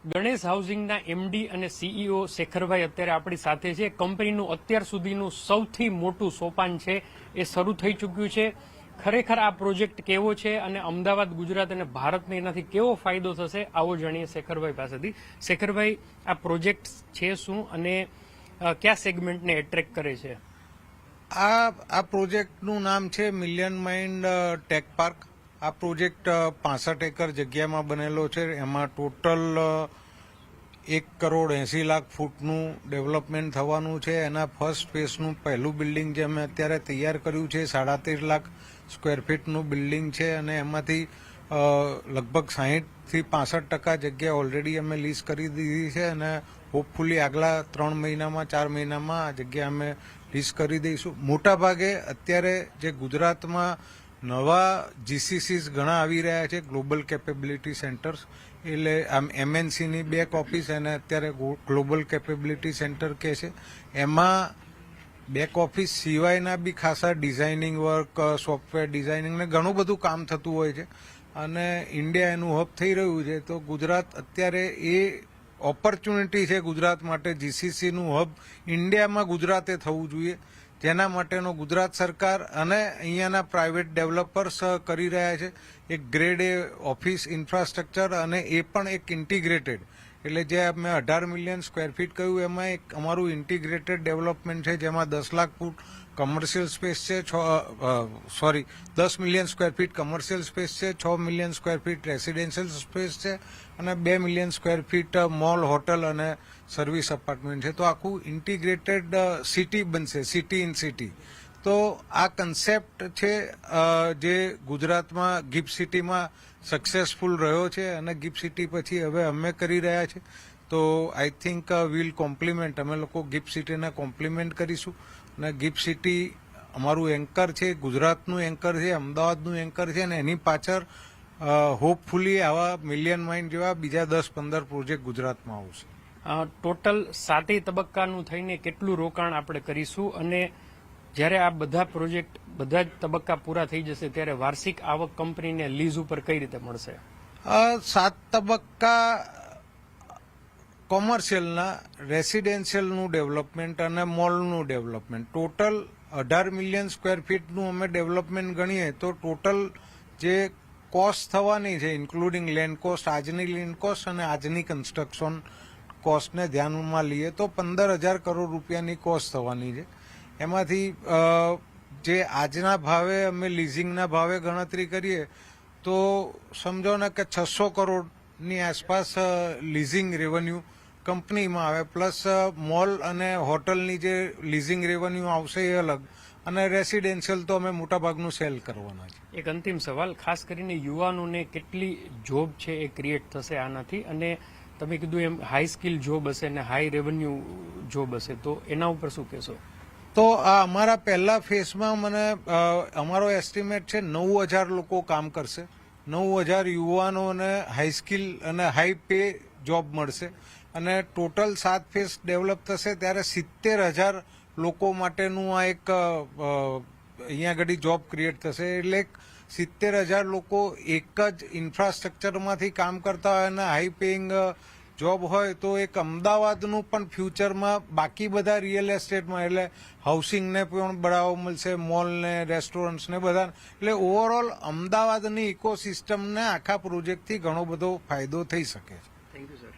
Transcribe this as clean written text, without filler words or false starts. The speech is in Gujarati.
ગણેશ હાઉસિંગના એમડી અને સીઈઓ શેખરભાઈ અત્યારે આપણી સાથે છે. કંપનીનું અત્યાર સુધીનું સૌથી મોટું સોપાન છે એ શરૂ થઈ ચૂક્યું છે. ખરેખર આ પ્રોજેક્ટ કેવો છે અને અમદાવાદ, ગુજરાત અને ભારતને એનાથી કેવો ફાયદો થશે, આવો જાણીએ શેખરભાઈ પાસેથી. શેખરભાઈ, આ પ્રોજેક્ટ છે શું અને કયા સેગમેન્ટને એટ્રેક્ટ કરે છે? આ પ્રોજેક્ટનું નામ છે મિલિયન માઇન્ડ ટેક પાર્ક. આ પ્રોજેક્ટ 65 એકર જગ્યામાં બનેલો છે. એમાં ટોટલ 1,80,00,000 ફૂટનું ડેવલપમેન્ટ થવાનું છે. એના ફર્સ્ટ ફેઝનું પહેલું બિલ્ડિંગ જે અમે અત્યારે તૈયાર કર્યું છે 13.5 લાખ સ્ક્વેર ફીટનું બિલ્ડિંગ છે અને એમાંથી લગભગ 60થી 65% જગ્યા ઓલરેડી અમે લીઝ કરી દીધી છે અને હોપફુલી આગલા 3 મહિનામાં 4 મહિનામાં આ જગ્યા અમે લીઝ કરી દઈશું. મોટાભાગે અત્યારે જે ગુજરાતમાં નવા જીસીસીસ ઘણા આવી રહ્યા છે, ગ્લોબલ કેપેબિલિટી સેન્ટર્સ, એટલે આમ એમએનસીની બેક ઓફિસ અને અત્યારે ગ્લોબલ કેપેબિલિટી સેન્ટર કહે છે. એમાં બેક ઓફિસ સિવાયના બી ખાસા ડિઝાઇનિંગ વર્ક, સોફ્ટવેર ડિઝાઇનિંગ ને ઘણું બધું કામ થતું હોય છે અને ઇન્ડિયા એનું હબ થઈ રહ્યું છે. તો ગુજરાત અત્યારે એ ઓપોર્ચ્યુનિટી છે ગુજરાત માટે. જીસીસીનું હબ ઇન્ડિયામાં ગુજરાતે થવું જોઈએ, જેના માટેનો ગુજરાત સરકાર અને અહીંયાના પ્રાઇવેટ ડેવલપર્સ કરી રહ્યા છે. એક ગ્રેડ એ ઓફિસ ઇન્ફ્રાસ્ટ્રક્ચર અને એ પણ એક ઇન્ટિગ્રેટેડ, એટલે જે મેં 18 મિલિયન સ્ક્વેર ફીટ કહ્યું એમાં એક અમારું ઇન્ટિગ્રેટેડ ડેવલપમેન્ટ છે, જેમાં 10 લાખ ફૂટ કમર્શિયલ સ્પેસ છે, 10 million square feet commercial space છે, 6 million square feet residential space છે અને 2 million square feet mall, hotel અને સર્વિસ અપાર્ટમેન્ટ છે. તો આખું ઇન્ટિગ્રેટેડ સિટી બનશે, સિટી ઇન સિટી. તો આ કન્સેપ્ટ છે જે ગુજરાતમાં ગિફ્ટ સિટીમાં સક્સેસફુલ રહ્યો છે અને ગિફ્ટ સિટી પછી હવે અમે કરી રહ્યા છે. તો આઈ થિંક વીલ કોમ્પ્લિમેન્ટ, અમે લોકો ગિફ્ટ સિટીને કોમ્પ્લિમેન્ટ કરીશું અને ગિફ્ટ સિટી અમારું એન્કર છે, ગુજરાતનું એન્કર છે, અમદાવાદનું એન્કર છે અને એની પાછળ હોપફુલી આવા મિલિયન માઇન્ડ જેવા બીજા 10-15 પ્રોજેક્ટ ગુજરાતમાં આવશે. ટોટલ 7 તબક્કાનું થઈને કેટલું રોકાણ આપણે કરીશું અને જ્યારે આ બધા પ્રોજેક્ટ, બધા જ તબક્કા પૂરા થઈ જશે ત્યારે વાર્ષિક આવક કંપનીને લીઝ ઉપર કઈ રીતે મળશે? 7 તબક્કા કોમર્શિયલના, રેસિડેન્શિયલનું ડેવલપમેન્ટ અને મોલનું ડેવલપમેન્ટ. ટોટલ 18 મિલિયન સ્ક્વેર ફીટનું અમે ડેવલપમેન્ટ ગણીએ તો ટોટલ જે કોસ્ટ થવાની છે, ઇન્ક્લુડિંગ લેન્ડ કોસ્ટ, આજની લેન્ડ કોસ્ટ અને આજની કન્સ્ટ્રક્શન કોસ્ટને ધ્યાનમાં લઈએ તો 15,000 કરોડ રૂપિયાની કોસ્ટ થવાની છે. એમાંથી જે આજના ભાવે અમે લીઝિંગના ભાવે ગણતરી કરીએ તો સમજો ને કે 600 કરોડની આસપાસ લીઝિંગ રેવન્યુ કંપનીમાં આવે, પ્લસ મોલ અને હોટલની જે લીઝિંગ રેવન્યુ આવશે એ અલગ, અને રેસિડેન્શિયલ તો અમે મોટાભાગનું સેલ કરવાના છે. એક અંતિમ સવાલ, ખાસ કરીને યુવાનોને કેટલી જોબ છે એ ક્રિએટ થશે આનાથી? અને તમે કીધું એમ હાઈ સ્કિલ જોબ હશે અને હાઈ રેવન્યુ જોબ હશે, તો એના ઉપર શું કહેશો? તો આ અમારા પહેલા ફેઝમાં અમારો એસ્ટિમેટ છે 9,000 લોકો કામ કરશે. 9,000 યુવાનોને હાઈ સ્કિલ અને હાઈ પે જોબ મળશે અને ટોટલ 7 ફેઝ ડેવલપ થશે ત્યારે 70,000 લોકો માટેનું આ એક અહીંયા આગળ જોબ ક્રિએટ થશે. એટલે 70,000 લોકો એક જ ઇન્ફ્રાસ્ટ્રક્ચરમાંથી કામ કરતા હોય અને હાઈ પેઇંગ જોબ હોય તો એક અમદાવાદનું પણ ફ્યુચરમાં બાકી બધા રિયલ એસ્ટેટમાં, એટલે હાઉસિંગને પણ બઢાવો મળશે, મોલને, રેસ્ટોરન્ટ્સને બધા, એટલે ઓવરઓલ અમદાવાદની ઇકોસિસ્ટમને આખા પ્રોજેક્ટથી ઘણો બધો ફાયદો થઈ શકે છે. Thank you sir.